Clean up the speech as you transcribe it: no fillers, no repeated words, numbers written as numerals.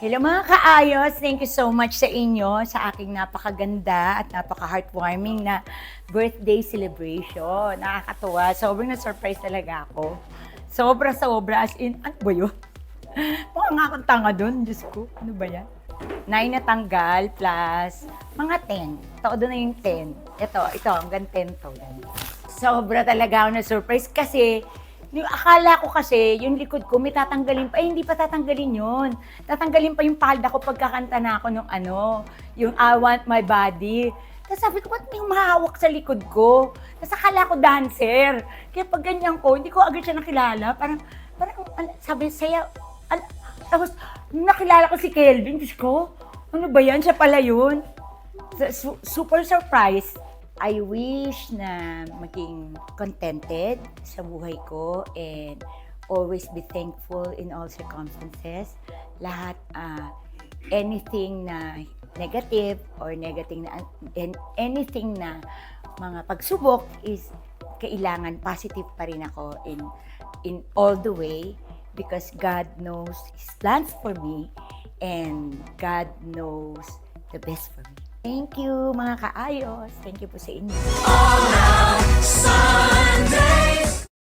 Hello mga kaayos! Thank you so much sa inyo sa aking napakaganda at napaka-heartwarming na birthday celebration. Nakakatuwa. Sobrang na-surprise talaga ako. Sobra-sobra. As in, ano ba yun? Mukha nga akong tanga dun. Diyos ko, ano ba yan? 9 na tanggal plus mga 10. Todo na yung 10. Ito, hanggang 10 to. Sobra talaga ako na-surprise kasi yung akala ko kasi, yung likod ko, may tatanggalin pa. Ay, hindi pa tatanggalin yun. Tatanggalin pa yung palda ko pagkakanta na ako nung yung I Want My Body. Tapos sabi ko, ba't may humahawak sa likod ko? Tapos akala ko dancer. Kaya pag ganyan ko, hindi ko agad siya nakilala. Parang sabi saya, tapos nakilala ko si Kelvin. Diyos ko, ano ba yan? Siya pala yun. Super surprise. I wish na maging contented sa buhay ko and always be thankful in all circumstances. Lahat, anything na negative or anything na mga pagsubok is kailangan positive pa rin ako in all the way because God knows His plans for me and God knows the best for me. Thank you mga kaayos. Thank you po sa inyo. All Now Sunday.